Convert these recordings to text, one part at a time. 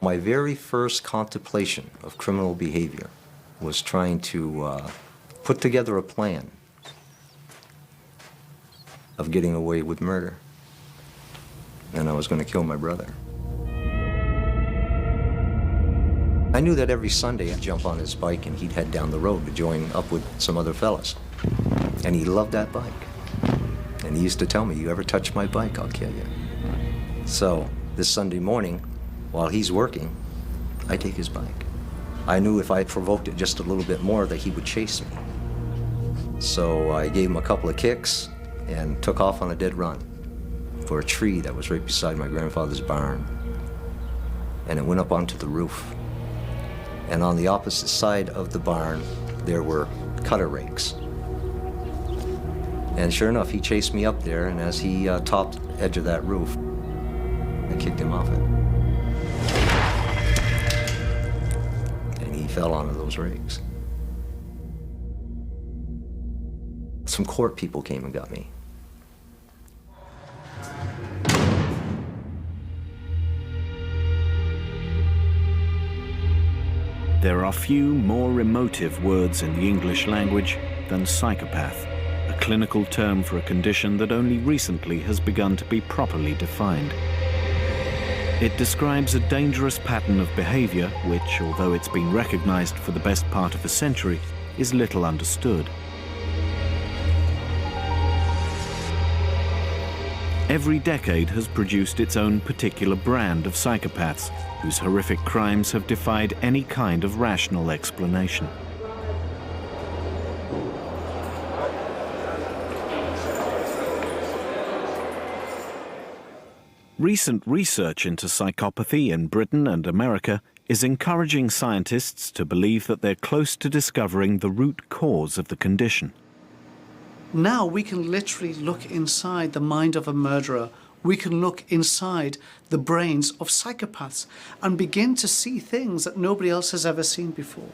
My very first contemplation of criminal behavior was trying to put together a plan of getting away with murder. And I was going to kill my brother. I knew that every Sunday I'd jump on his bike and he'd head down the road to join up with some other fellas. And he loved that bike. And he used to tell me, "You ever touch my bike, I'll kill you." So this Sunday morning, while he's working, I take his bike. I knew if I provoked it just a little bit more that he would chase me. So I gave him a couple of kicks and took off on a dead run for a tree that was right beside my grandfather's barn. And it went up onto the roof. And on the opposite side of the barn, there were cutter rakes. And sure enough, he chased me up there, and as he topped the edge of that roof, I kicked him off it. And he fell onto those rakes. Some court people came and got me. There are few more emotive words in the English language than psychopath, a clinical term for a condition that only recently has begun to be properly defined. It describes a dangerous pattern of behavior which, although it's been recognized for the best part of a century, is little understood. Every decade has produced its own particular brand of psychopaths, whose horrific crimes have defied any kind of rational explanation. Recent research into psychopathy in Britain and America is encouraging scientists to believe that they're close to discovering the root cause of the condition. Now we can literally look inside the mind of a murderer. We can look inside the brains of psychopaths and begin to see things that nobody else has ever seen before.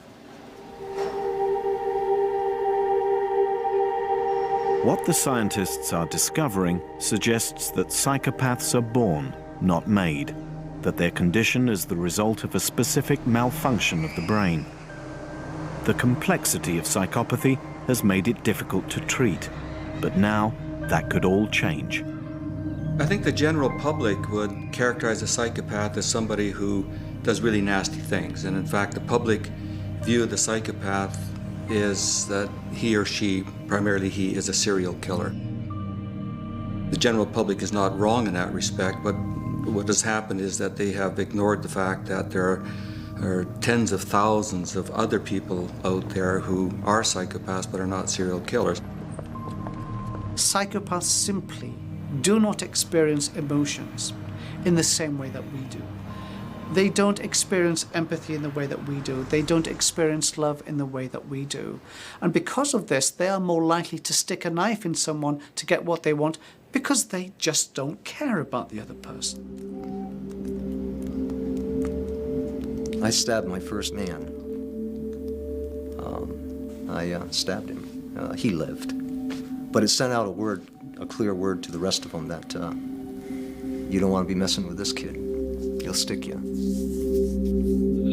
What the scientists are discovering suggests that psychopaths are born, not made, that their condition is the result of a specific malfunction of the brain. The complexity of psychopathy has made it difficult to treat, but now that could all change. I think the general public would characterize a psychopath as somebody who does really nasty things. And in fact, the public view of the psychopath is that he or she, primarily he, is a serial killer. The general public is not wrong in that respect, but what has happened is that they have ignored the fact that there are tens of thousands of other people out there who are psychopaths but are not serial killers. Psychopaths simply do not experience emotions in the same way that we do. They don't experience empathy in the way that we do. They don't experience love in the way that we do. And because of this, they are more likely to stick a knife in someone to get what they want because they just don't care about the other person. I stabbed my first man. I stabbed him. He lived. But it sent out a clear word to the rest of them that you don't want to be messing with this kid. He'll stick you.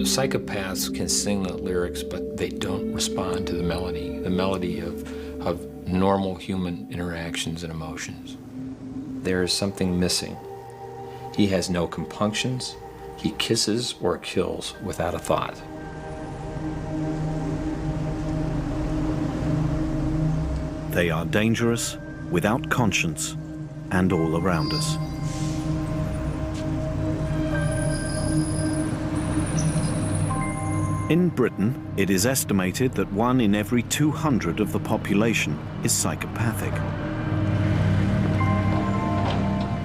Psychopaths can sing the lyrics, but they don't respond to the melody of normal human interactions and emotions. There is something missing. He has no compunctions. He kisses or kills without a thought. They are dangerous, without conscience, and all around us. In Britain, it is estimated that 1 in every 200 of the population is psychopathic.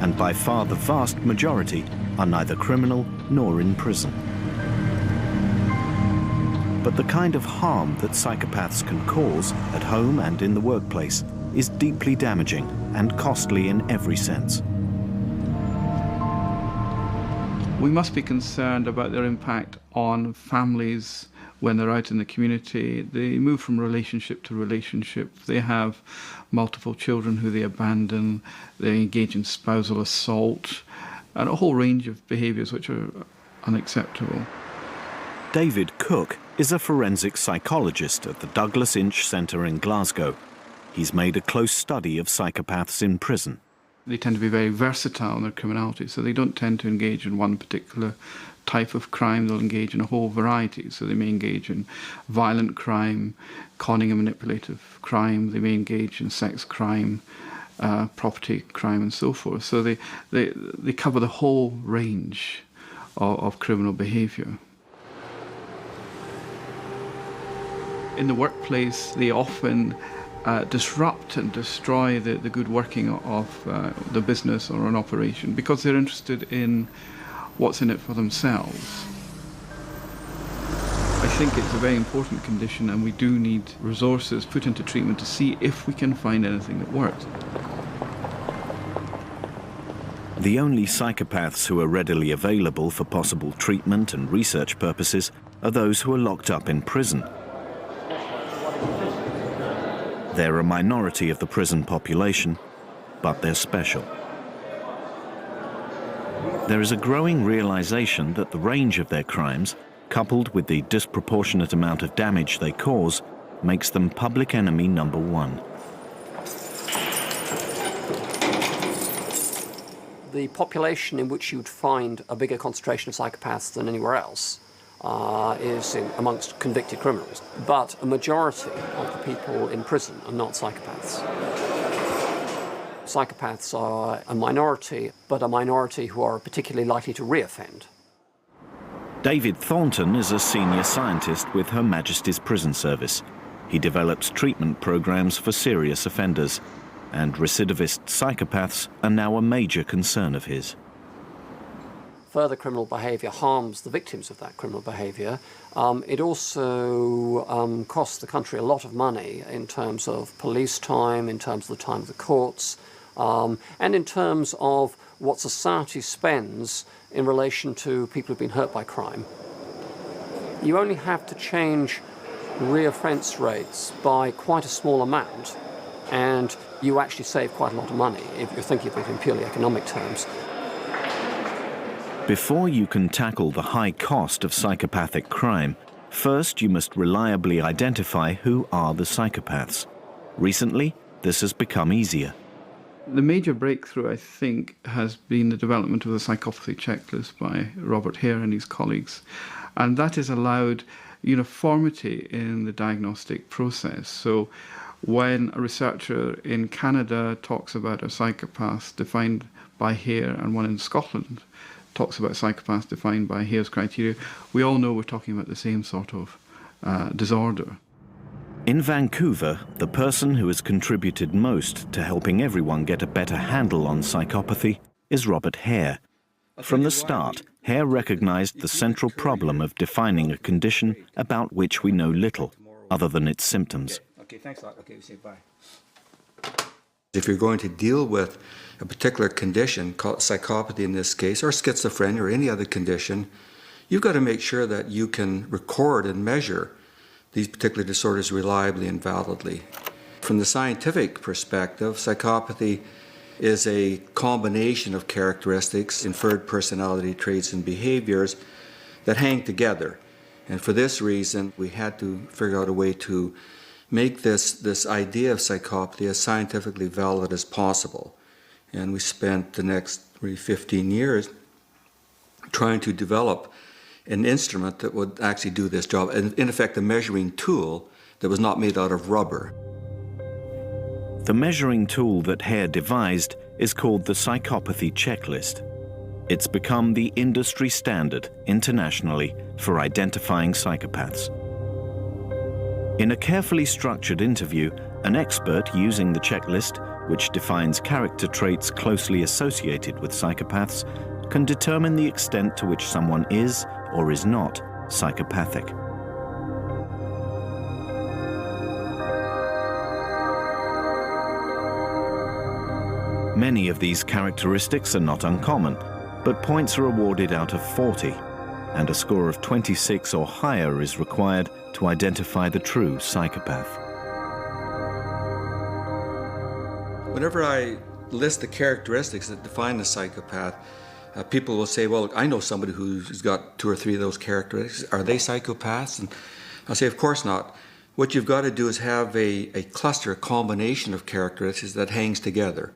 And by far the vast majority are neither criminal nor in prison. But the kind of harm that psychopaths can cause at home and in the workplace is deeply damaging and costly in every sense. We must be concerned about their impact on families when they're out in the community. They move from relationship to relationship. They have multiple children who they abandon. They engage in spousal assault and a whole range of behaviours which are unacceptable. David Cook is a forensic psychologist at the Douglas Inch Centre in Glasgow. He's made a close study of psychopaths in prison. They tend to be very versatile in their criminality, so they don't tend to engage in one particular type of crime. They'll engage in a whole variety. So they may engage in violent crime, conning and manipulative crime. They may engage in sex crime, property crime, and so forth. So they cover the whole range of criminal behaviour. In the workplace, they often disrupt and destroy the good working of the business or an operation because they're interested in what's in it for themselves. I think it's a very important condition, and we do need resources put into treatment to see if we can find anything that works. The only psychopaths who are readily available for possible treatment and research purposes are those who are locked up in prison. They're a minority of the prison population, but they're special. There is a growing realization that the range of their crimes, coupled with the disproportionate amount of damage they cause, makes them public enemy number one. The population in which you'd find a bigger concentration of psychopaths than anywhere else is amongst convicted criminals. But a majority of the people in prison are not psychopaths. Psychopaths are a minority, but a minority who are particularly likely to reoffend. David Thornton is a senior scientist with Her Majesty's Prison Service. He develops treatment programs for serious offenders, and recidivist psychopaths are now a major concern of his. Further criminal behaviour harms the victims of that criminal behaviour. It also costs the country a lot of money in terms of police time, in terms of the time of the courts, and in terms of what society spends in relation to people who've been hurt by crime. You only have to change reoffence rates by quite a small amount, and you actually save quite a lot of money if you're thinking of it in purely economic terms. Before you can tackle the high cost of psychopathic crime, first you must reliably identify who are the psychopaths. Recently, this has become easier. The major breakthrough, I think, has been the development of the psychopathy checklist by Robert Hare and his colleagues. And that has allowed uniformity in the diagnostic process. So when a researcher in Canada talks about a psychopath defined by Hare and one in Scotland talks about psychopaths defined by Hare's criteria, we all know we're talking about the same sort of disorder. In Vancouver, the person who has contributed most to helping everyone get a better handle on psychopathy is Robert Hare. From the start, Hare recognized the central problem of defining a condition about which we know little, other than its symptoms. Okay, thanks a lot. Okay, we say bye. If you're going to deal with a particular condition, called psychopathy in this case, or schizophrenia or any other condition, you've got to make sure that you can record and measure these particular disorders reliably and validly. From the scientific perspective, psychopathy is a combination of characteristics, inferred personality traits and behaviors that hang together. And for this reason, we had to figure out a way to make this idea of psychopathy as scientifically valid as possible. And we spent the next 15 years trying to develop an instrument that would actually do this job, and in effect a measuring tool that was not made out of rubber. The measuring tool that Hare devised is called the Psychopathy Checklist. It's become the industry standard internationally for identifying psychopaths. In a carefully structured interview, an expert using the checklist, which defines character traits closely associated with psychopaths, can determine the extent to which someone is or is not psychopathic. Many of these characteristics are not uncommon, but points are awarded out of 40, and a score of 26 or higher is required to identify the true psychopath. Whenever I list the characteristics that define the psychopath, people will say, well, look, I know somebody who's got 2 or 3 of those characteristics. Are they psychopaths? And I'll say, of course not. What you've got to do is have a cluster, a combination of characteristics that hangs together.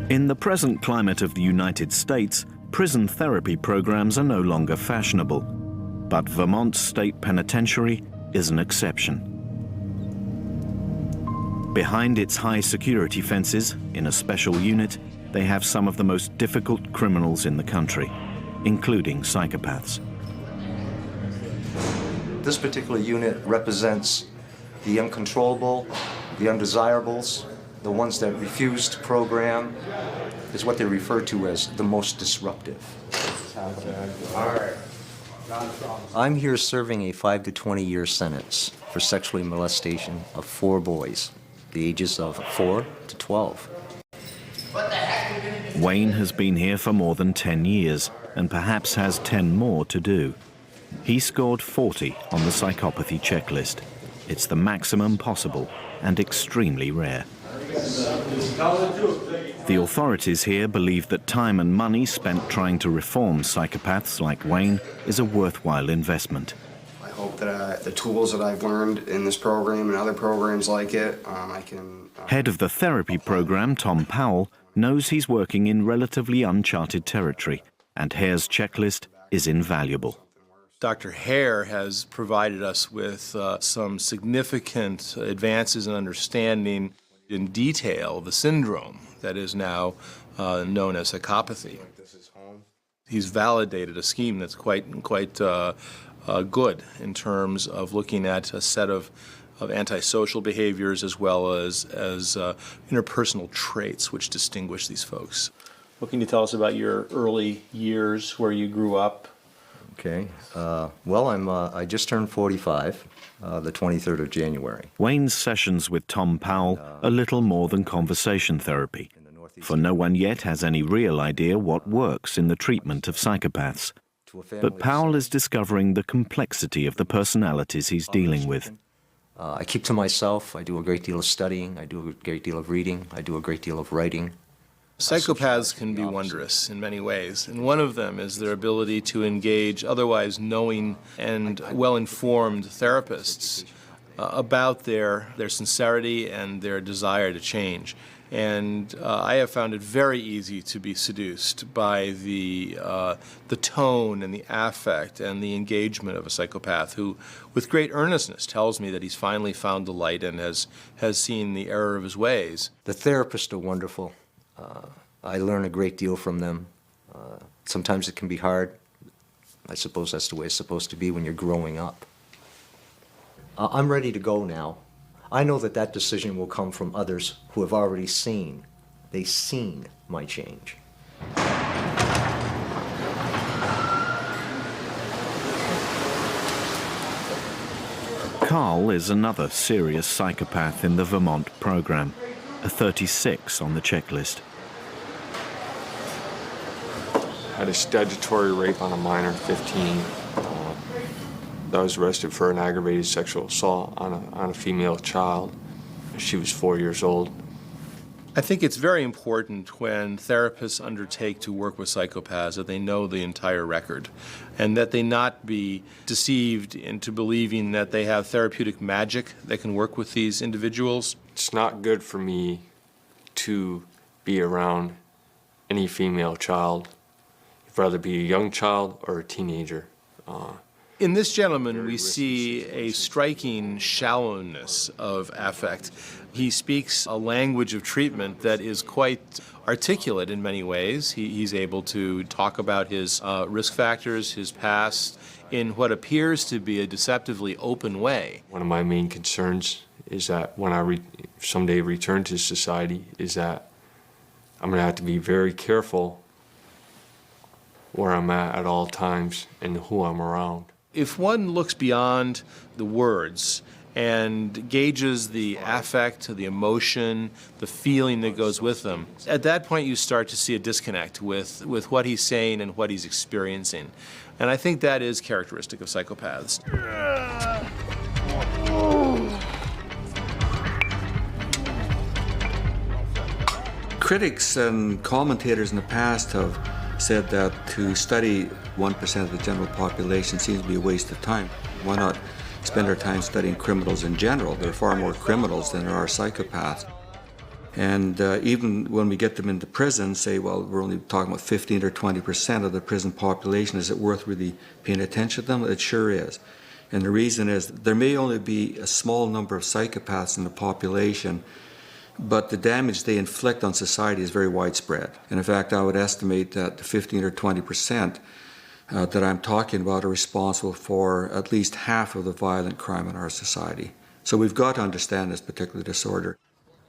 In the present climate of the United States, prison therapy programs are no longer fashionable. But Vermont State Penitentiary is an exception. Behind its high security fences, in a special unit, they have some of the most difficult criminals in the country, including psychopaths. This particular unit represents the uncontrollable, the undesirables, the ones that refuse to program, is what they refer to as the most disruptive. I'm here serving a 5 to 20 year sentence for sexually molestation of 4 boys, the ages of 4 to 12. Wayne has been here for more than 10 years and perhaps has 10 more to do. He scored 40 on the psychopathy checklist. It's the maximum possible and extremely rare. The authorities here believe that time and money spent trying to reform psychopaths like Wayne is a worthwhile investment. I hope that the tools that I've learned in this program and other programs like it, I can... Head of the therapy program, Tom Powell, knows he's working in relatively uncharted territory, and Hare's checklist is invaluable. Dr. Hare has provided us with some significant advances in understanding in detail the syndrome that is now known as psychopathy. He's validated a scheme that's quite good in terms of looking at a set of antisocial behaviors as well as interpersonal traits which distinguish these folks. What can you tell us about your early years, where you grew up? Okay. Well, I just turned 45, the 23rd of January. Wayne's sessions with Tom Powell are little more than conversation therapy, for no one yet has any real idea what works in the treatment of psychopaths. But Powell is discovering the complexity of the personalities he's dealing with. I keep to myself. I do a great deal of studying. I do a great deal of reading. I do a great deal of writing. Psychopaths can be wondrous in many ways, and one of them is their ability to engage otherwise knowing and well-informed therapists about their sincerity and their desire to change. And I have found it very easy to be seduced by the tone and the affect and the engagement of a psychopath who, with great earnestness, tells me that he's finally found the light and has seen the error of his ways. The therapists are wonderful. I learn a great deal from them. Sometimes it can be hard. I suppose that's the way it's supposed to be when you're growing up. I'm ready to go now. I know that that decision will come from others who have already seen. They've seen my change. Carl is another serious psychopath in the Vermont program, a 36 on the checklist. Had a statutory rape on a minor, 15. I was arrested for an aggravated sexual assault on a female child. She was 4 years old. I think it's very important when therapists undertake to work with psychopaths that they know the entire record and that they not be deceived into believing that they have therapeutic magic that can work with these individuals. It's not good for me to be around any female child, whether it be a young child or a teenager. In this gentleman, we see a striking shallowness of affect. He speaks a language of treatment that is quite articulate in many ways. He's able to talk about his risk factors, his past, in what appears to be a deceptively open way. One of my main concerns is that when I someday return to society is that I'm going to have to be very careful where I'm at all times and who I'm around. If one looks beyond the words and gauges the affect, the emotion, the feeling that goes with them, at that point you start to see a disconnect with what he's saying and what he's experiencing. And I think that is characteristic of psychopaths. Critics and commentators in the past have said that to study 1% of the general population seems to be a waste of time. Why not spend our time studying criminals in general? There are far more criminals than there are psychopaths. And even when we get them into prison, say, well, we're only talking about 15 or 20% of the prison population, is it worth really paying attention to them? It sure is. And the reason is there may only be a small number of psychopaths in the population, but the damage they inflict on society is very widespread. And in fact, I would estimate that the 15 or 20% that I'm talking about are responsible for at least half of the violent crime in our society. So we've got to understand this particular disorder.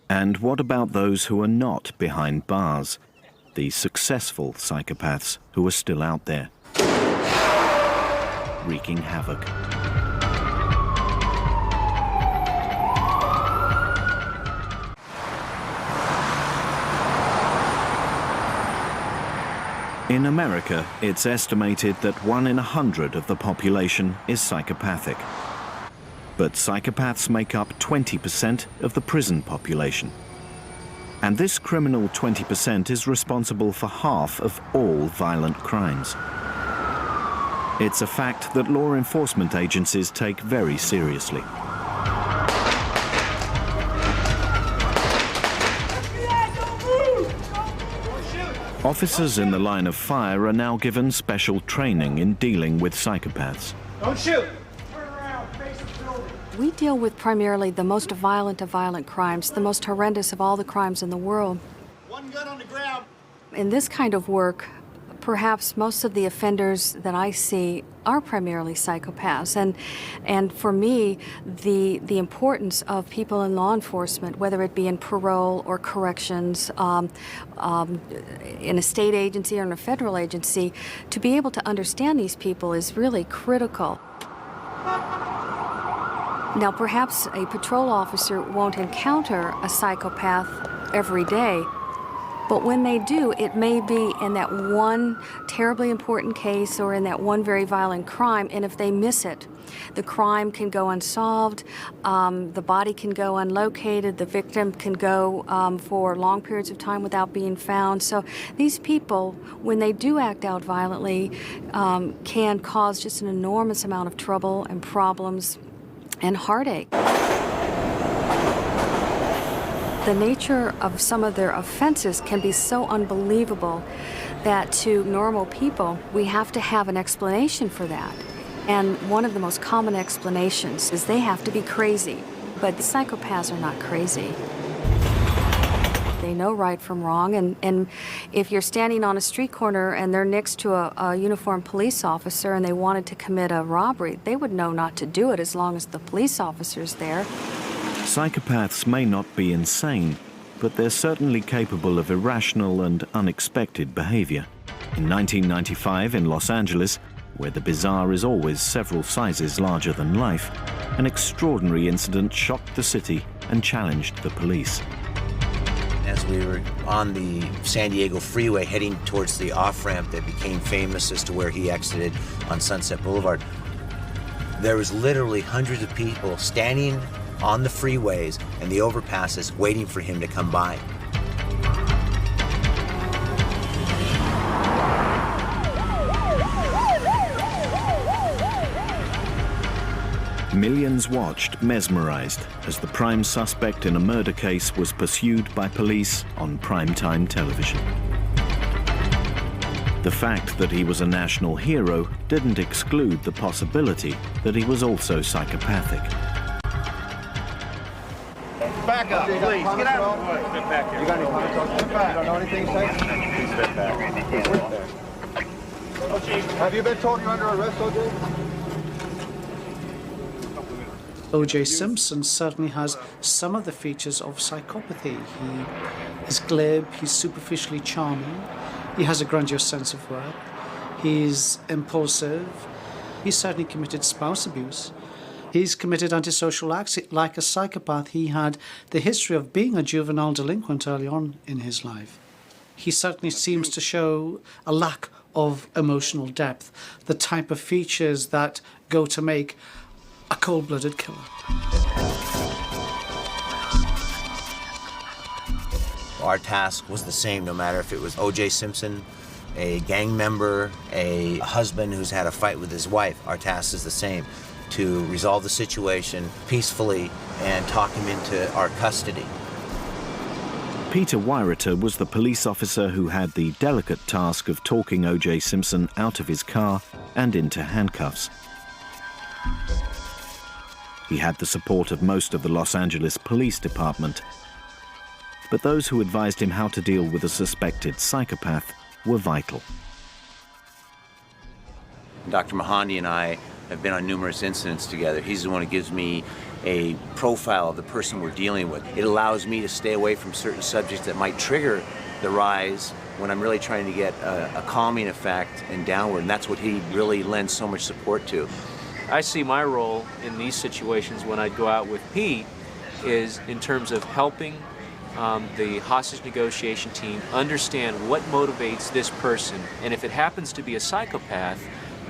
And what about those who are not behind bars? The successful psychopaths who are still out there, wreaking havoc. In America, it's estimated that 1 in 100 of the population is psychopathic. But psychopaths make up 20% of the prison population. And this criminal 20% is responsible for half of all violent crimes. It's a fact that law enforcement agencies take very seriously. Officers in the line of fire are now given special training in dealing with psychopaths. Don't shoot! We deal with primarily the most violent of violent crimes, the most horrendous of all the crimes in the world. One gun on the ground. In this kind of work, perhaps most of the offenders that I see are primarily psychopaths. And for me, the importance of people in law enforcement, whether it be in parole or corrections, in a state agency or in a federal agency, to be able to understand these people is really critical. Now, perhaps a patrol officer won't encounter a psychopath every day, but when they do, it may be in that one terribly important case or in that one very violent crime, and if they miss it, the crime can go unsolved, the body can go unlocated, the victim can go for long periods of time without being found. So these people, when they do act out violently, can cause just an enormous amount of trouble and problems and heartache. The nature of some of their offenses can be so unbelievable that to normal people, we have to have an explanation for that. And one of the most common explanations is they have to be crazy. But the psychopaths are not crazy. They know right from wrong, and if you're standing on a street corner and they're next to a uniformed police officer and they wanted to commit a robbery, they would know not to do it as long as the police officer's there. Psychopaths may not be insane, but they're certainly capable of irrational and unexpected behavior. In 1995 in Los Angeles, where the bizarre is always several sizes larger than life, an extraordinary incident shocked the city and challenged the police. As we were on the San Diego freeway heading towards the off-ramp that became famous as to where he exited on Sunset Boulevard, there was literally hundreds of people standing on the freeways and the overpasses waiting for him to come by. Millions watched, mesmerized, as the prime suspect in a murder case was pursued by police on primetime television. The fact that he was a national hero didn't exclude the possibility that he was also psychopathic. Back up, please. Get out of the way. Step back here. You got any step back. You don't know anything, say? Step back. Have you been told you're under arrest, O.J.? O.J. Simpson certainly has some of the features of psychopathy. He is glib, he's superficially charming, he has a grandiose sense of worth, he's impulsive, he's certainly committed spouse abuse, he's committed antisocial acts. Like a psychopath, he had the history of being a juvenile delinquent early on in his life. He certainly seems to show a lack of emotional depth, the type of features that go to make a cold-blooded killer. Our task was the same, no matter if it was O.J. Simpson, a gang member, a husband who's had a fight with his wife. Our task is the same, to resolve the situation peacefully and talk him into our custody. Peter Weiriter was the police officer who had the delicate task of talking O.J. Simpson out of his car and into handcuffs. He had the support of most of the Los Angeles Police Department, but those who advised him how to deal with a suspected psychopath were vital. Dr. Mahandi and I have been on numerous incidents together. He's the one who gives me a profile of the person we're dealing with. It allows me to stay away from certain subjects that might trigger the rise when I'm really trying to get a calming effect and downward, and that's what he really lends so much support to. I see my role in these situations when I go out with Pete is in terms of helping the hostage negotiation team understand what motivates this person, and if it happens to be a psychopath,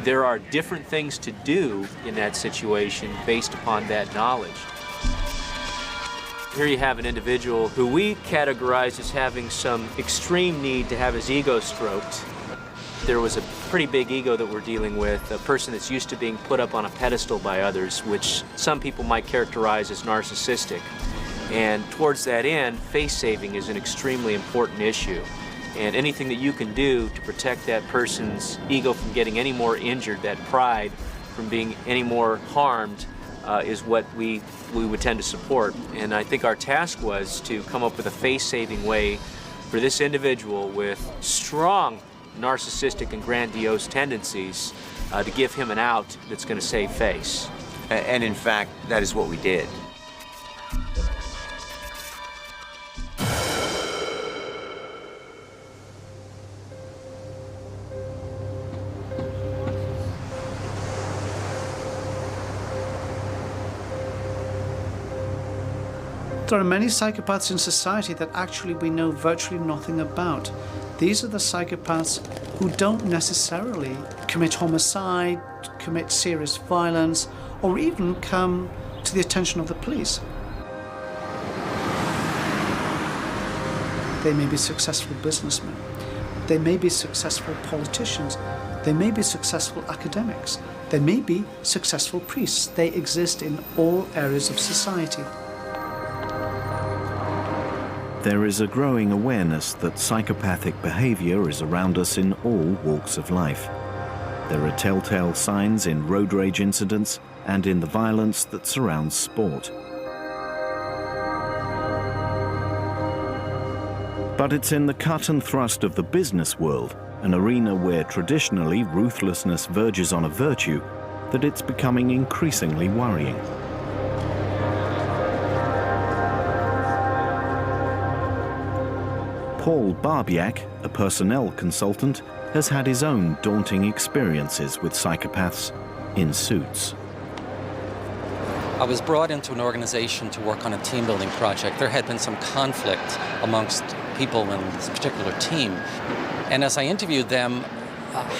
there are different things to do in that situation based upon that knowledge. Here you have an individual who we categorize as having some extreme need to have his ego stroked. There was a pretty big ego that we're dealing with, a person that's used to being put up on a pedestal by others, which some people might characterize as narcissistic. And towards that end, face saving is an extremely important issue. And anything that you can do to protect that person's ego from getting any more injured, that pride from being any more harmed, is what we would tend to support. And I think our task was to come up with a face-saving way for this individual with strong narcissistic and grandiose tendencies to give him an out that's going to save face. And in fact, that is what we did. There are many psychopaths in society that actually we know virtually nothing about. These are the psychopaths who don't necessarily commit homicide, commit serious violence, or even come to the attention of the police. They may be successful businessmen. They may be successful politicians. They may be successful academics. They may be successful priests. They exist in all areas of society. There is a growing awareness that psychopathic behavior is around us in all walks of life. There are telltale signs in road rage incidents and in the violence that surrounds sport. But it's in the cut and thrust of the business world, an arena where traditionally ruthlessness verges on a virtue, that it's becoming increasingly worrying. Paul Barbiak, a personnel consultant, has had his own daunting experiences with psychopaths in suits. I was brought into an organization to work on a team-building project. There had been some conflict amongst people in this particular team. And as I interviewed them,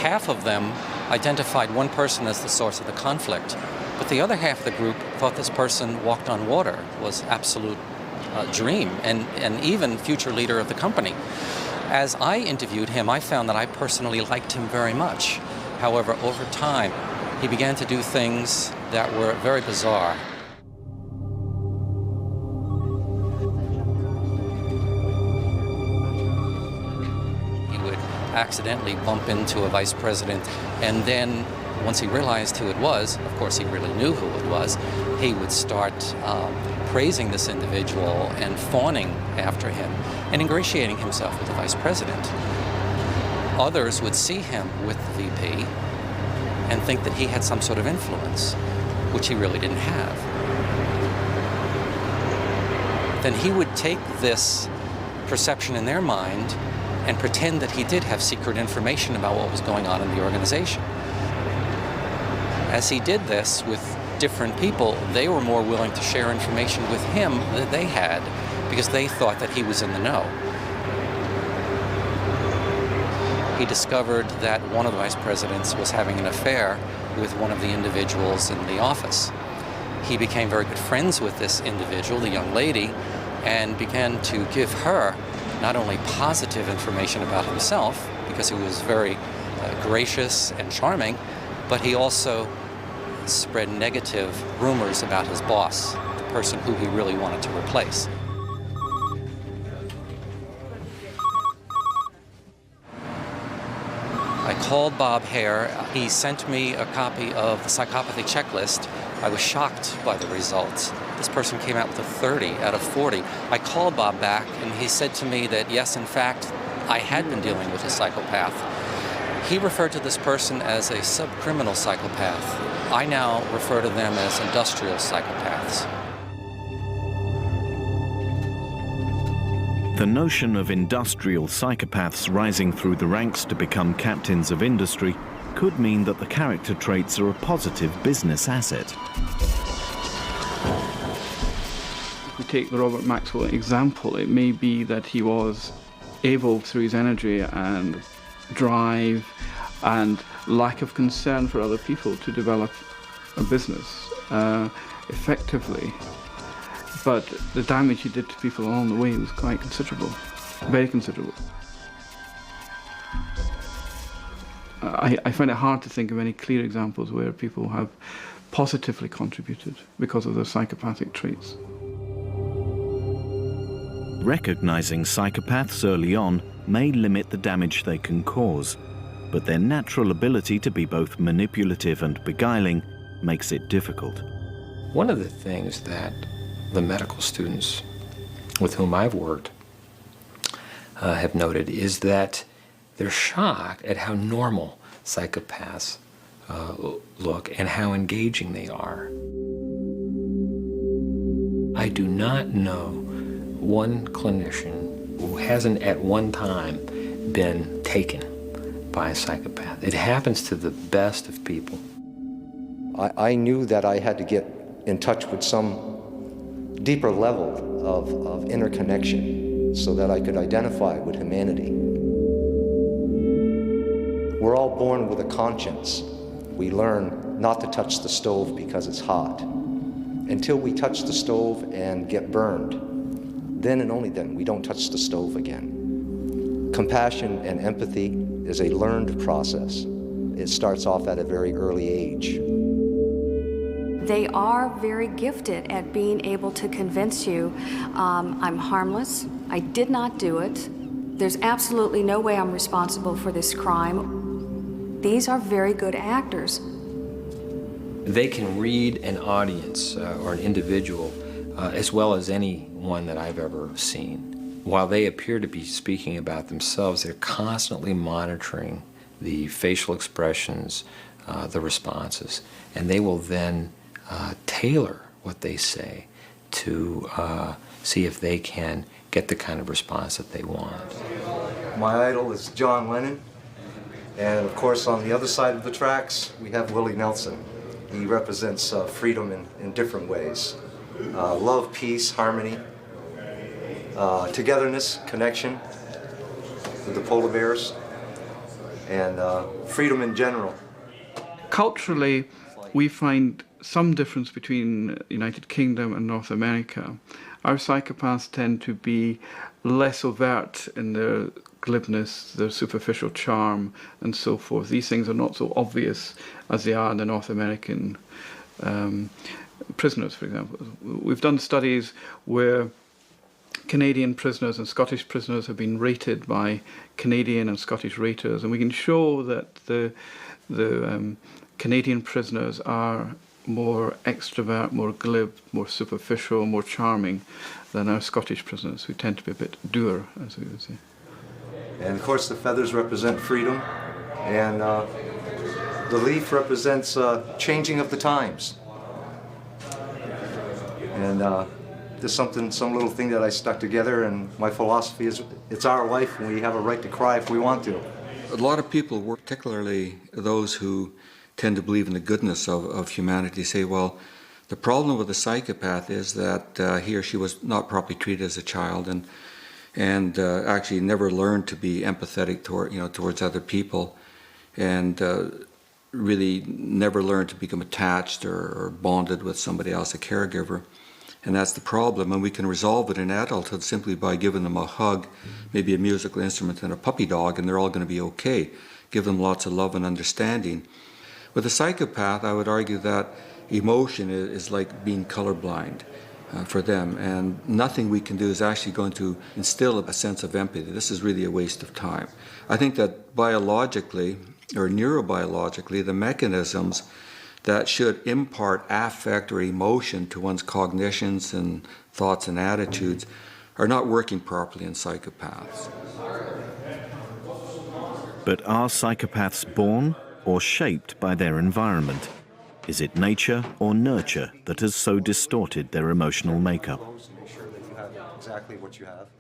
half of them identified one person as the source of the conflict. But the other half of the group thought this person walked on water, was absolute dream, and even future leader of the company. As I interviewed him, I found that I personally liked him very much. However, over time, he began to do things that were very bizarre. He would accidentally bump into a vice president, and then once he realized who it was, of course he really knew who it was, he would start praising this individual and fawning after him and ingratiating himself with the vice president. Others would see him with the VP and think that he had some sort of influence, which he really didn't have. Then he would take this perception in their mind and pretend that he did have secret information about what was going on in the organization. As he did this with different people, they were more willing to share information with him that they had because they thought that he was in the know. He discovered that one of the vice presidents was having an affair with one of the individuals in the office. He became very good friends with this individual, the young lady, and began to give her not only positive information about himself, because he was very gracious and charming, but he also spread negative rumors about his boss, the person who he really wanted to replace. I called Bob Hare. He sent me a copy of the psychopathy checklist. I was shocked by the results. This person came out with a 30 out of 40. I called Bob back, and he said to me that, yes, in fact, I had been dealing with a psychopath. He referred to this person as a subcriminal psychopath. I now refer to them as industrial psychopaths. The notion of industrial psychopaths rising through the ranks to become captains of industry could mean that the character traits are a positive business asset. If we take the Robert Maxwell example, it may be that he was able, through his energy and drive and lack of concern for other people, to develop a business effectively. But the damage he did to people along the way was quite considerable, very considerable. I find it hard to think of any clear examples where people have positively contributed because of their psychopathic traits. Recognizing psychopaths early on may limit the damage they can cause, but their natural ability to be both manipulative and beguiling makes it difficult. One of the things that the medical students with whom I've worked have noted is that they're shocked at how normal psychopaths look and how engaging they are. I do not know one clinician who hasn't at one time been taken by a psychopath. It happens to the best of people. I knew that I had to get in touch with some deeper level of interconnection so that I could identify with humanity. We're all born with a conscience. We learn not to touch the stove because it's hot. Until we touch the stove and get burned, then and only then we don't touch the stove again. Compassion and empathy is a learned process. It starts off at a very early age. They are very gifted at being able to convince you, I'm harmless, I did not do it, there's absolutely no way I'm responsible for this crime. These are very good actors. They can read an audience or an individual as well as anyone that I've ever seen. While they appear to be speaking about themselves, they're constantly monitoring the facial expressions, the responses, and they will then tailor what they say to see if they can get the kind of response that they want. My idol is John Lennon, and of course on the other side of the tracks we have Willie Nelson. He represents freedom in different ways. Love, peace, harmony, togetherness, connection with the polar bears, and freedom in general. Culturally, we find some difference between the United Kingdom and North America. Our psychopaths tend to be less overt in their glibness, their superficial charm, and so forth. These things are not so obvious as they are in the North American prisoners, for example. We've done studies where Canadian prisoners and Scottish prisoners have been rated by Canadian and Scottish raters, and we can show that the Canadian prisoners are more extrovert, more glib, more superficial, more charming than our Scottish prisoners, who tend to be a bit dour, as we would say. And of course the feathers represent freedom, and the leaf represents changing of the times. And there's some little thing that I stuck together, and my philosophy is it's our life and we have a right to cry if we want to. A lot of people, particularly those who tend to believe in the goodness of humanity, say, well, the problem with the psychopath is that he or she was not properly treated as a child and actually never learned to be empathetic towards other people, and really never learned to become attached or bonded with somebody else, a caregiver. And that's the problem, and we can resolve it in adulthood simply by giving them a hug, maybe a musical instrument and a puppy dog, and they're all going to be okay. Give them lots of love and understanding. With a psychopath, I would argue that emotion is like being colorblind for them, and nothing we can do is actually going to instill a sense of empathy. This is really a waste of time. I think that biologically, or neurobiologically, the mechanisms that should impart affect or emotion to one's cognitions and thoughts and attitudes are not working properly in psychopaths. But are psychopaths born or shaped by their environment? Is it nature or nurture that has so distorted their emotional makeup?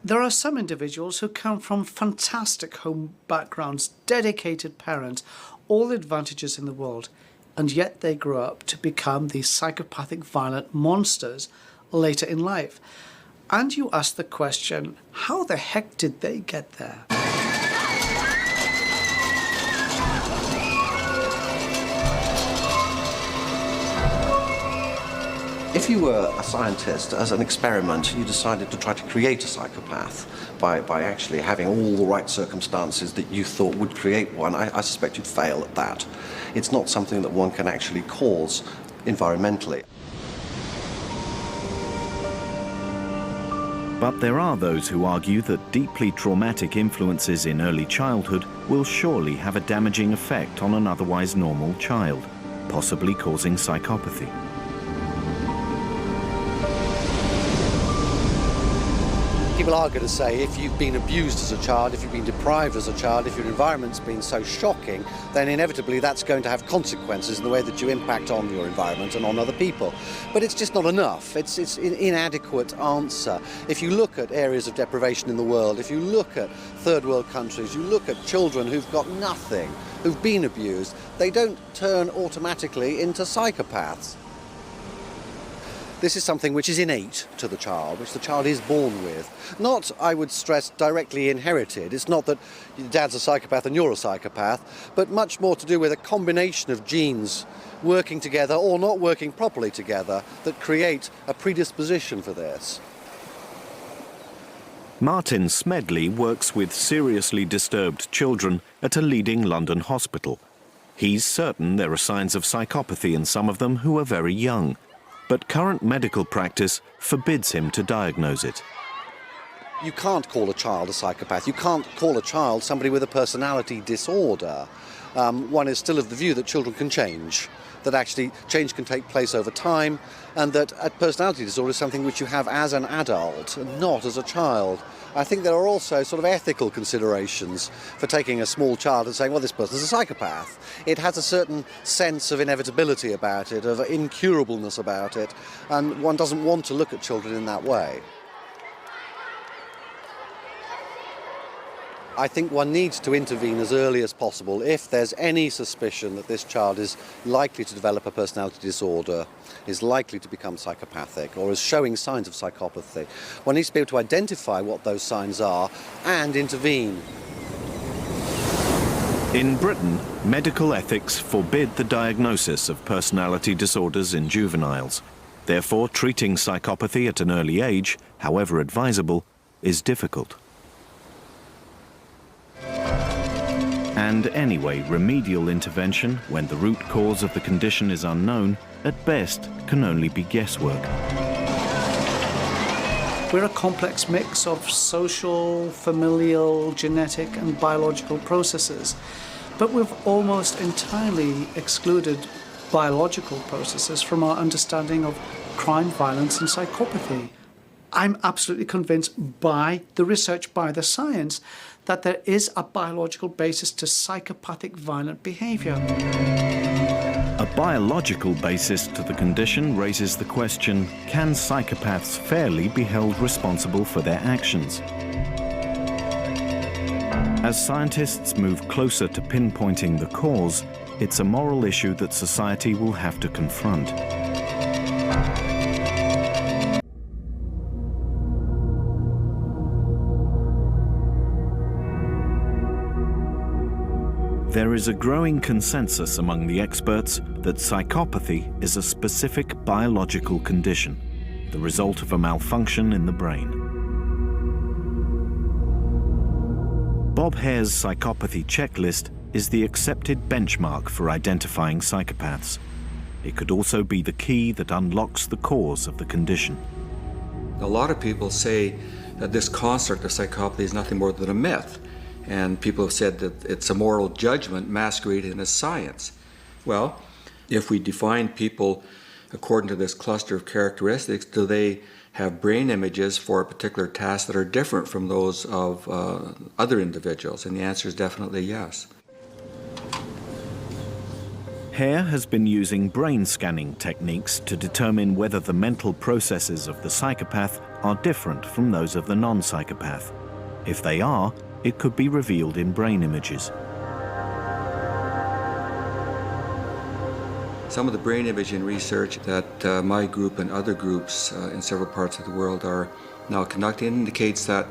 There are some individuals who come from fantastic home backgrounds, dedicated parents, all the advantages in the world, and yet they grow up to become these psychopathic, violent monsters later in life. And you ask the question, how the heck did they get there? If you were a scientist, as an experiment, you decided to try to create a psychopath by actually having all the right circumstances that you thought would create one, I suspect you'd fail at that. It's not something that one can actually cause environmentally. But there are those who argue that deeply traumatic influences in early childhood will surely have a damaging effect on an otherwise normal child, possibly causing psychopathy. People are going to say if you've been abused as a child, if you've been deprived as a child, if your environment's been so shocking, then inevitably that's going to have consequences in the way that you impact on your environment and on other people. But it's just not enough. It's an inadequate answer. If you look at areas of deprivation in the world, if you look at third world countries, you look at children who've got nothing, who've been abused, they don't turn automatically into psychopaths. This is something which is innate to the child, which the child is born with. Not, I would stress, directly inherited. It's not that your dad's a psychopath and you're a psychopath, but much more to do with a combination of genes working together or not working properly together that create a predisposition for this. Martin Smedley works with seriously disturbed children at a leading London hospital. He's certain there are signs of psychopathy in some of them who are very young. But current medical practice forbids him to diagnose it. You can't call a child a psychopath. You can't call a child somebody with a personality disorder. One is still of the view that children can change, that actually change can take place over time, and that a personality disorder is something which you have as an adult and not as a child. I think there are also sort of ethical considerations for taking a small child and saying, well, this person's a psychopath. It has a certain sense of inevitability about it, of incurableness about it, and one doesn't want to look at children in that way. I think one needs to intervene as early as possible if there's any suspicion that this child is likely to develop a personality disorder, is likely to become psychopathic, or is showing signs of psychopathy. One needs to be able to identify what those signs are and intervene. In Britain, medical ethics forbid the diagnosis of personality disorders in juveniles. Therefore, treating psychopathy at an early age, however advisable, is difficult. And anyway, remedial intervention, when the root cause of the condition is unknown, at best can only be guesswork. We're a complex mix of social, familial, genetic and biological processes, but we've almost entirely excluded biological processes from our understanding of crime, violence and psychopathy. I'm absolutely convinced by the research, by the science, that there is a biological basis to psychopathic violent behavior. A biological basis to the condition raises the question, can psychopaths fairly be held responsible for their actions? As scientists move closer to pinpointing the cause, it's a moral issue that society will have to confront. There is a growing consensus among the experts that psychopathy is a specific biological condition. the result of a malfunction in the brain. Bob Hare's psychopathy checklist is the accepted benchmark for identifying psychopaths. It could also be the key that unlocks the cause of the condition. A lot of people say that this construct of psychopathy is nothing more than a myth, and people have said that it's a moral judgment masquerading as science. Well, if we define people according to this cluster of characteristics, do they have brain images for a particular task that are different from those of other individuals? And the answer is definitely yes. Hare has been using brain scanning techniques to determine whether the mental processes of the psychopath are different from those of the non-psychopath. If they are, it could be revealed in brain images. Some of the brain imaging research that my group and other groups in several parts of the world are now conducting indicates that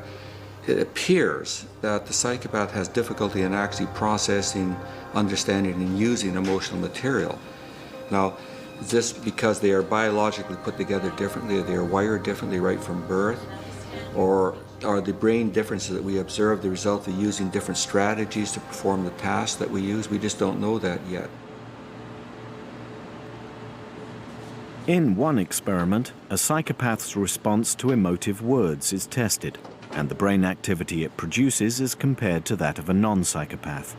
it appears that the psychopath has difficulty in actually processing, understanding, and using emotional material. Now, is this because they are biologically put together differently, or they are wired differently right from birth? Or are the brain differences that we observe the result of using different strategies to perform the tasks that we use? We just don't know that yet. In one experiment, a psychopath's response to emotive words is tested, and the brain activity it produces is compared to that of a non-psychopath.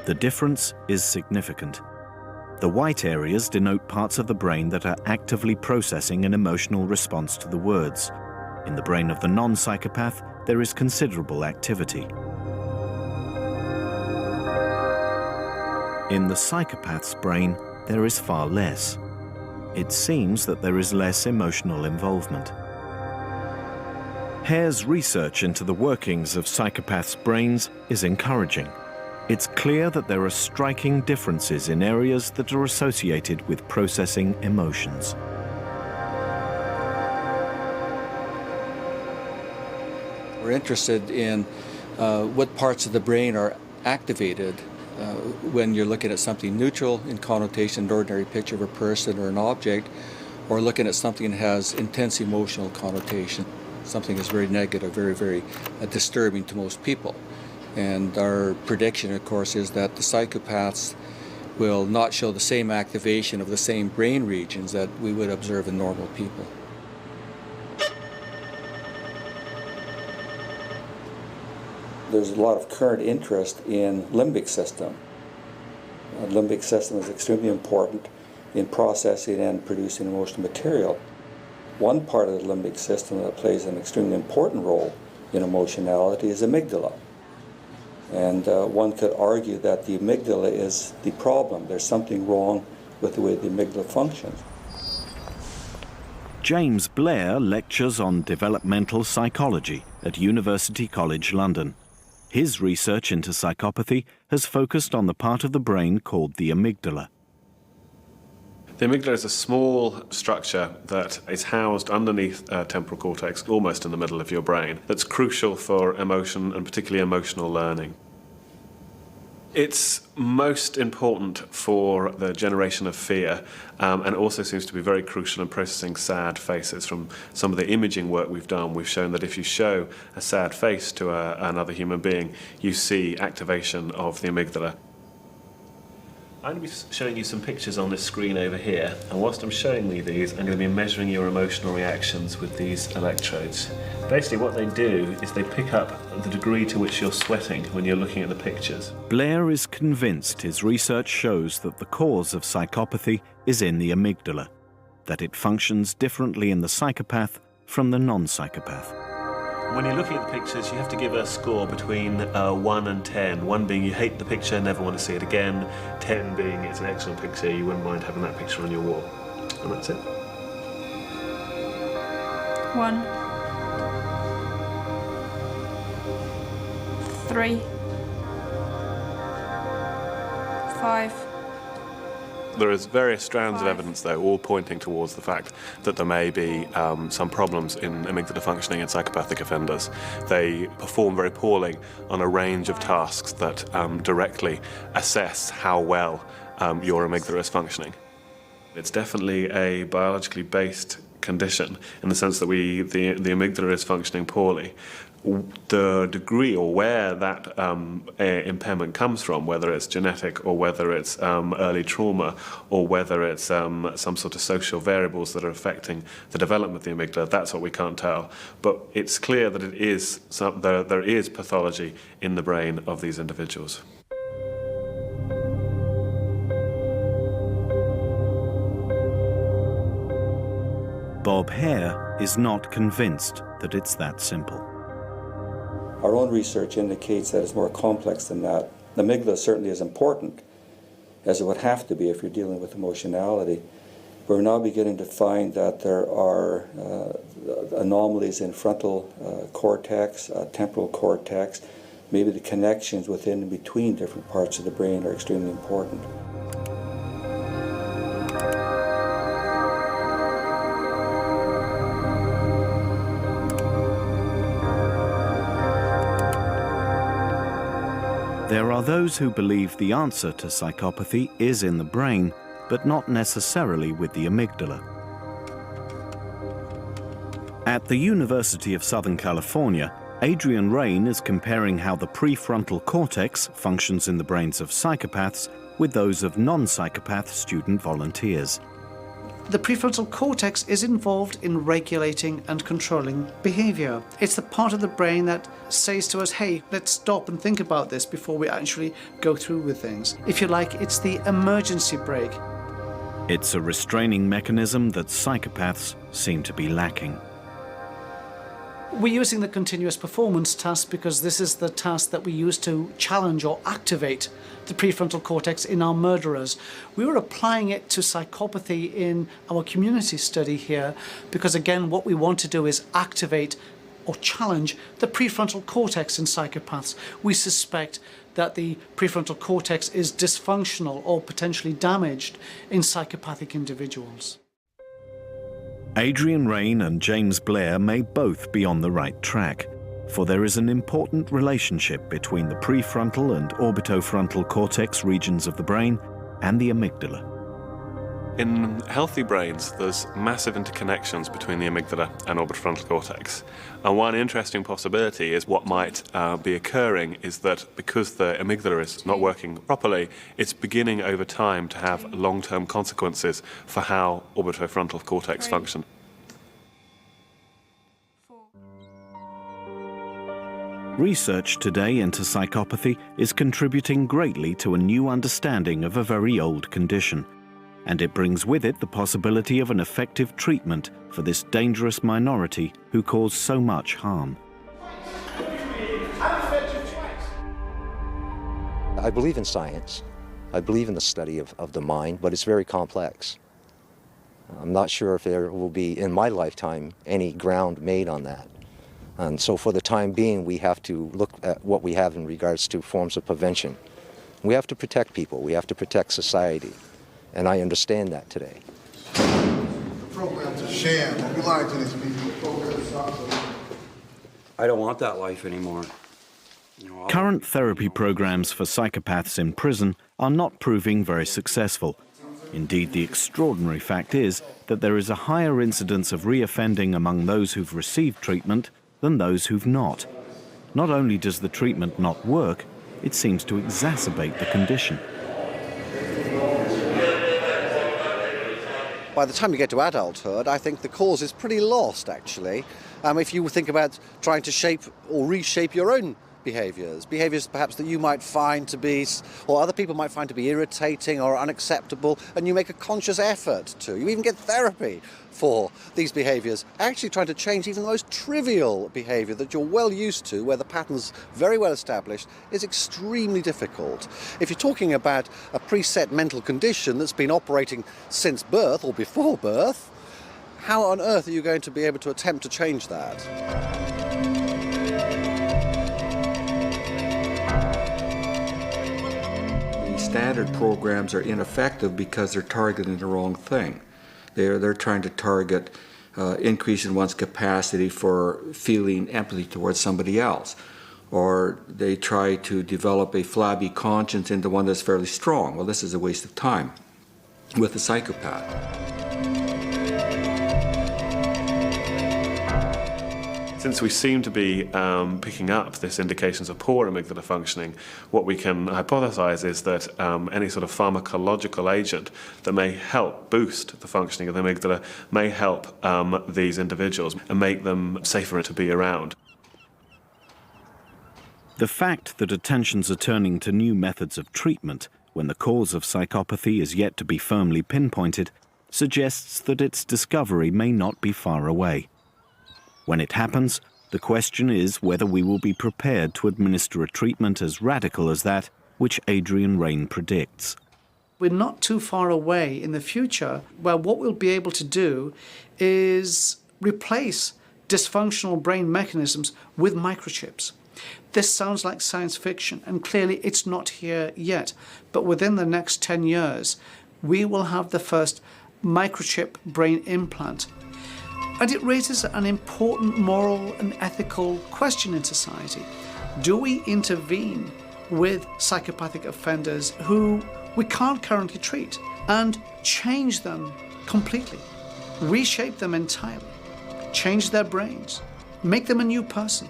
The difference is significant. The white areas denote parts of the brain that are actively processing an emotional response to the words. In the brain of the non-psychopath, there is considerable activity. In the psychopath's brain, there is far less. It seems that there is less emotional involvement. Hare's research into the workings of psychopaths' brains is encouraging. It's clear that there are striking differences in areas that are associated with processing emotions. We're interested in what parts of the brain are activated when you're looking at something neutral in connotation, an ordinary picture of a person or an object, or looking at something that has intense emotional connotation, something that's very negative, very disturbing to most people. And our prediction, of course, is that the psychopaths will not show the same activation of the same brain regions that we would observe in normal people. There's a lot of current interest in limbic system. The limbic system is extremely important in processing and producing emotional material. One part of the limbic system that plays an extremely important role in emotionality is amygdala. And one could argue that the amygdala is the problem. There's something wrong with the way the amygdala functions. James Blair lectures on developmental psychology at University College London. His research into psychopathy has focused on the part of the brain called the amygdala. The amygdala is a small structure that is housed underneath temporal cortex, almost in the middle of your brain, that's crucial for emotion and particularly emotional learning. It's most important for the generation of fear, and also seems to be very crucial in processing sad faces. From some of the imaging work we've done, we've shown that if you show a sad face to another human being, you see activation of the amygdala. I'm going to be showing you some pictures on this screen over here, and whilst I'm showing you these, I'm going to be measuring your emotional reactions with these electrodes. Basically what they do is they pick up the degree to which you're sweating when you're looking at the pictures. Blair is convinced his research shows that the cause of psychopathy is in the amygdala, that it functions differently in the psychopath from the non-psychopath. When you're looking at the pictures, you have to give a score between 1 and 10. 1 being you hate the picture, never want to see it again. 10 being it's an excellent picture, you wouldn't mind having that picture on your wall. And that's it. 1, 3, 5. There is various strands of evidence, though, all pointing towards the fact that there may be some problems in amygdala functioning in psychopathic offenders. They perform very poorly on a range of tasks that directly assess how well your amygdala is functioning. It's definitely a biologically based condition in the sense that the amygdala is functioning poorly. The degree or where that impairment comes from, whether it's genetic or whether it's early trauma or whether it's some sort of social variables that are affecting the development of the amygdala, that's what we can't tell. But it's clear that it is there is pathology in the brain of these individuals. Bob Hare is not convinced that it's that simple. Our own research indicates that it's more complex than that. The amygdala certainly is important, as it would have to be if you're dealing with emotionality. We're now beginning to find that there are anomalies in frontal cortex, temporal cortex. Maybe the connections within and between different parts of the brain are extremely important. There are those who believe the answer to psychopathy is in the brain, but not necessarily with the amygdala. At the University of Southern California, Adrian Rain is comparing how the prefrontal cortex functions in the brains of psychopaths with those of non-psychopath student volunteers. The prefrontal cortex is involved in regulating and controlling behavior. It's the part of the brain that says to us, hey, let's stop and think about this before we actually go through with things. If you like, it's the emergency brake. It's a restraining mechanism that psychopaths seem to be lacking. We're using the continuous performance task because this is the task that we use to challenge or activate the prefrontal cortex in our murderers. We were applying it to psychopathy in our community study here because, again, what we want to do is activate or challenge the prefrontal cortex in psychopaths. We suspect that the prefrontal cortex is dysfunctional or potentially damaged in psychopathic individuals. Adrian Rain and James Blair may both be on the right track, for there is an important relationship between the prefrontal and orbitofrontal cortex regions of the brain and the amygdala. In healthy brains, there's massive interconnections between the amygdala and orbitofrontal cortex. And one interesting possibility is what might be occurring is that because the amygdala is not working properly, it's beginning over time to have long-term consequences for how orbitofrontal cortex function. Research today into psychopathy is contributing greatly to a new understanding of a very old condition, and it brings with it the possibility of an effective treatment for this dangerous minority who cause so much harm. I believe in science. I believe in the study of the mind, but it's very complex. I'm not sure if there will be, in my lifetime, any ground made on that. And so for the time being, we have to look at what we have in regards to forms of prevention. We have to protect people. We have to protect society. And I understand that today. The program's a sham. We lied to these people. I don't want that life anymore. Current therapy programs for psychopaths in prison are not proving very successful. Indeed, the extraordinary fact is that there is a higher incidence of reoffending among those who've received treatment than those who've not. Not only does the treatment not work, it seems to exacerbate the condition. By the time you get to adulthood, I think the cause is pretty lost, actually. If you think about trying to shape or reshape your own behaviours perhaps that you might find to be, or other people might find to be irritating or unacceptable, and you make a conscious effort to. You even get therapy for these behaviours, actually trying to change even the most trivial behaviour that you're well used to, where the pattern's very well established, is extremely difficult. If you're talking about a preset mental condition that's been operating since birth or before birth, how on earth are you going to be able to attempt to change that? Standard programs are ineffective because they're targeting the wrong thing. They're trying to target increase in one's capacity for feeling empathy towards somebody else, or they try to develop a flabby conscience into one that's fairly strong. Well, this is a waste of time. with a psychopath. Since we seem to be picking up this indications of poor amygdala functioning, what we can hypothesize is that any sort of pharmacological agent that may help boost the functioning of the amygdala may help these individuals and make them safer to be around. The fact that attentions are turning to new methods of treatment when the cause of psychopathy is yet to be firmly pinpointed suggests that its discovery may not be far away. When it happens, the question is whether we will be prepared to administer a treatment as radical as that which Adrian Raine predicts. We're not too far away in the future where what we'll be able to do is replace dysfunctional brain mechanisms with microchips. This sounds like science fiction, and clearly it's not here yet. But within the next 10 years, we will have the first microchip brain implant. And it raises an important moral and ethical question in society. Do we intervene with psychopathic offenders who we can't currently treat and change them completely, reshape them entirely, change their brains, make them a new person?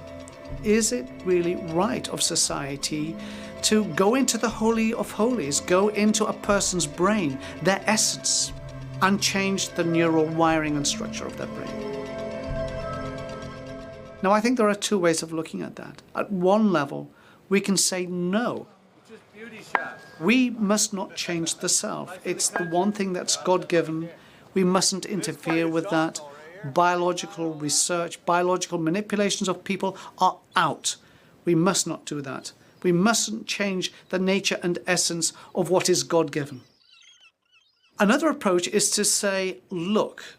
Is it really right of society to go into the Holy of Holies, go into a person's brain, their essence, and change the neural wiring and structure of their brain? Now, I think there are two ways of looking at that. At one level, we can say no. We must not change the self. It's the one thing that's God-given. We mustn't interfere with that. Biological research, biological manipulations of people are out. We must not do that. We mustn't change the nature and essence of what is God-given. Another approach is to say, look,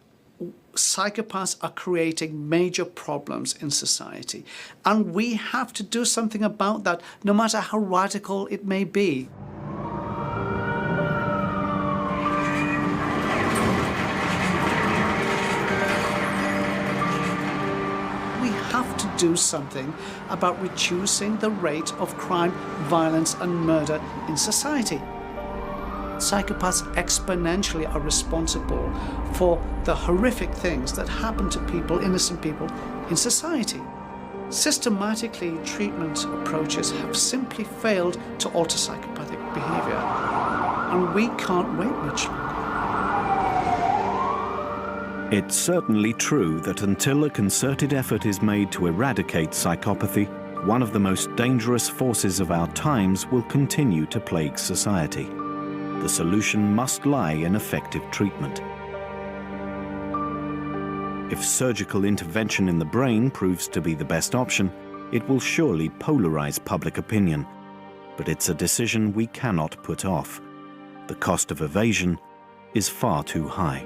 psychopaths are creating major problems in society, and we have to do something about that, no matter how radical it may be. We have to do something about reducing the rate of crime, violence, and murder in society. Psychopaths exponentially are responsible for the horrific things that happen to people, innocent people, in society. Systematically, treatment approaches have simply failed to alter psychopathic behavior, and we can't wait much longer. It's certainly true that until a concerted effort is made to eradicate psychopathy, one of the most dangerous forces of our times will continue to plague society. The solution must lie in effective treatment. If surgical intervention in the brain proves to be the best option, it will surely polarize public opinion. But it's a decision we cannot put off. The cost of evasion is far too high.